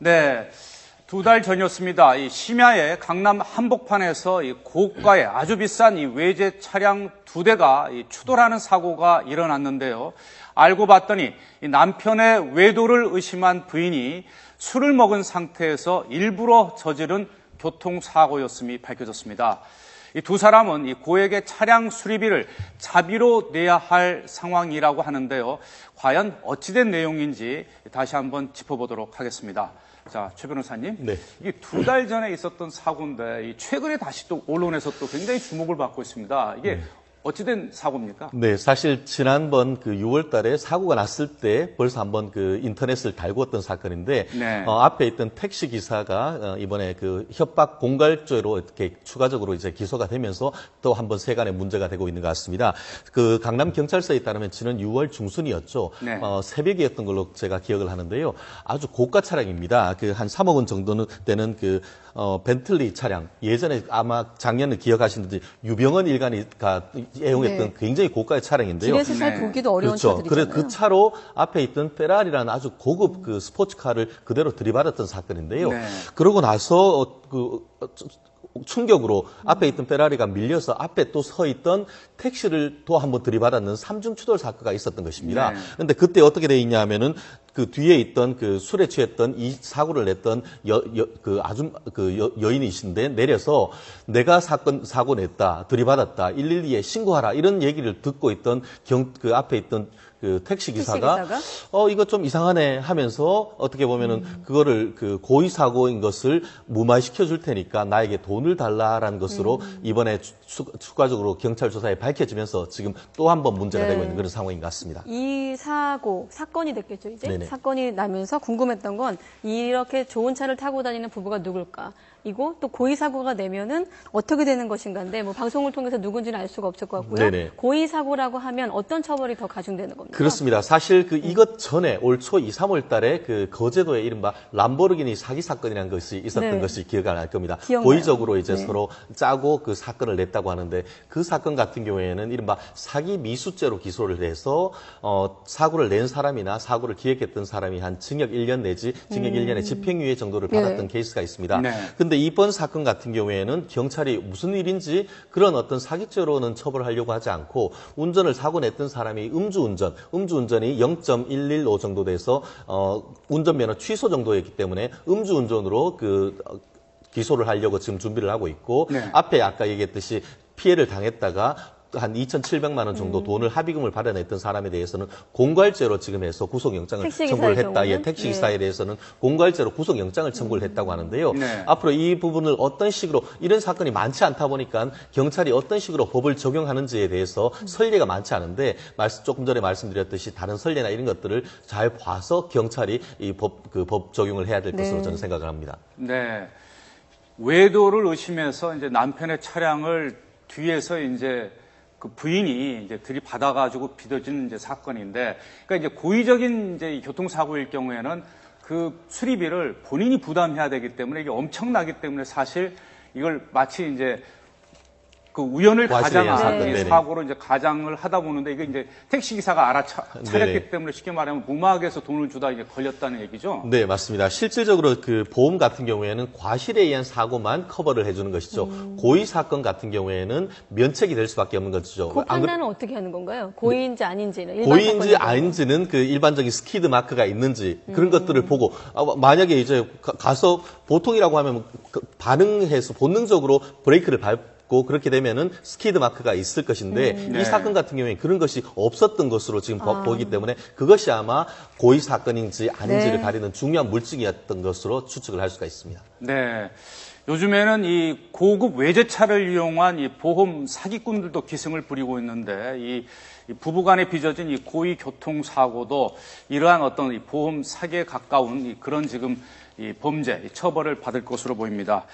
네, 2달 전이었습니다. 이 심야에 강남 한복판에서 이 고가의 아주 비싼 이 외제 차량 2대가 추돌하는 사고가 일어났는데요. 알고 봤더니 이 남편의 외도를 의심한 부인이 술을 먹은 상태에서 일부러 저지른 교통사고였음이 밝혀졌습니다. 이 두 사람은 이 고액의 차량 수리비를 자비로 내야 할 상황이라고 하는데요. 과연 어찌된 내용인지 다시 한번 짚어보도록 하겠습니다. 자, 최 변호사님. 네. 이게 2달 전에 있었던 사고인데 최근에 다시 또 언론에서 또 굉장히 주목을 받고 있습니다. 이게 어찌된 사고입니까? 네, 사실 지난번 6월 달에 사고가 났을 때 벌써 한번 인터넷을 달구었던 사건인데, 네. 앞에 있던 택시 기사가 이번에 협박 공갈죄로 이렇게 추가적으로 이제 기소가 되면서 또 한번 세간의 문제가 되고 있는 것 같습니다. 강남 경찰서에 따르면 지난 6월 중순이었죠. 네. 새벽이었던 걸로 제가 기억을 하는데요. 아주 고가 차량입니다. 한 3억 원 정도는 되는 벤틀리 차량. 예전에 아마 작년에 기억하시는지 유병헌 일가가 애용했던 굉장히 고가의 차량인데요. 길에서 잘 보기도 어려운 그렇죠. 차들이잖아요. 그래서 그 차로 앞에 있던 페라리라는 아주 고급 스포츠카를 그대로 들이받았던 사건인데요. 네. 그러고 나서 충격으로 앞에 있던 페라리가 밀려서 앞에 또 서 있던 택시를 또 한번 들이받았는 삼중 추돌 사건가 있었던 것입니다. 그런데 그때 어떻게 돼 있냐면은 뒤에 있던 술에 취했던 이 사고를 냈던 여인이신데 내려서 내가 사고 냈다, 들이받았다, 112에 신고하라 이런 얘기를 듣고 있던 앞에 있던 택시 기사가 이거 좀 이상하네 하면서 어떻게 보면은 그거를 고의 사고인 것을 무마시켜 줄 테니까 나에게 돈을 달라라는 것으로 이번에 추가적으로 경찰 조사에 밝혀지면서 지금 또 한 번 문제가 되고 있는 그런 상황인 것 같습니다. 이 사건이 됐겠죠, 이제? 네네. 사건이 나면서 궁금했던 건 이렇게 좋은 차를 타고 다니는 부부가 누굴까? 이고 또 고의 사고가 내면은 어떻게 되는 것인가인데 방송을 통해서 누군지는 알 수가 없을 것 같고요. 네네. 고의 사고라고 하면 어떤 처벌이 더 가중되는 겁니까? 그렇습니다. 사실 이것 전에 올 초 2, 3월 달에 거제도에 이른바 람보르기니 사기 사건이라는 것이 있었던 것이 기억이 날 겁니다. 기억나요. 고의적으로 이제 서로 짜고 사건을 냈다고 하는데 그 사건 같은 경우에는 이른바 사기 미수죄로 기소를 해서 사고를 낸 사람이나 사고를 기획했던 사람이 한 징역 1년 내지 징역 1년의 집행유예 정도를 받았던 케이스가 있습니다. 네. 근데 이번 사건 같은 경우에는 경찰이 무슨 일인지 그런 어떤 사기죄로는 처벌하려고 하지 않고 운전을 사고 냈던 사람이 음주운전이 0.115 정도 돼서 운전면허 취소 정도였기 때문에 음주운전으로 기소를 하려고 지금 준비를 하고 있고 앞에 아까 얘기했듯이 피해를 당했다가 한 2,700만 원 정도 돈을 합의금을 받아냈던 사람에 대해서는 공갈죄로 지금 해서 구속영장을 청구를 했다. 택시기사에 대해서는 공갈죄로 구속영장을 청구를 했다고 하는데요. 앞으로 이 부분을 어떤 식으로 이런 사건이 많지 않다 보니까 경찰이 어떤 식으로 법을 적용하는지에 대해서 선례가 많지 않은데 조금 전에 말씀드렸듯이 다른 선례나 이런 것들을 잘 봐서 경찰이 이 법 적용을 해야 될 것으로 저는 생각을 합니다. 네. 외도를 의심해서 이제 남편의 차량을 뒤에서 이제 부인이 이제 들이받아가지고 비춰진 이제 사건인데, 그러니까 이제 고의적인 이제 교통사고일 경우에는 수리비를 본인이 부담해야 되기 때문에 이게 엄청나기 때문에 사실 이걸 마치 이제 우연을 가장한 사고로 이제 가장을 하다 보는데 이게 이제 택시기사가 알아차렸기 때문에 쉽게 말하면 무막에서 돈을 주다 이제 걸렸다는 얘기죠? 네, 맞습니다. 실질적으로 보험 같은 경우에는 과실에 의한 사고만 커버를 해주는 것이죠. 고의 사건 같은 경우에는 면책이 될 수밖에 없는 것이죠. 그 판단은 어떻게 하는 건가요? 고의인지 아닌지는? 고의인지 아닌지는 일반적인 스키드 마크가 있는지 그런 것들을 보고 만약에 이제 가서 보통이라고 하면 반응해서 본능적으로 브레이크를 밟고 그렇게 되면은 스키드 마크가 있을 것인데 이 사건 같은 경우에 그런 것이 없었던 것으로 지금 보이기 때문에 그것이 아마 고의 사건인지 아닌지를 가리는 중요한 물증이었던 것으로 추측을 할 수가 있습니다. 네. 요즘에는 이 고급 외제차를 이용한 이 보험 사기꾼들도 기승을 부리고 있는데 이 부부간에 빚어진 이 고의 교통사고도 이러한 어떤 이 보험 사기에 가까운 그런 지금 이 범죄, 처벌을 받을 것으로 보입니다.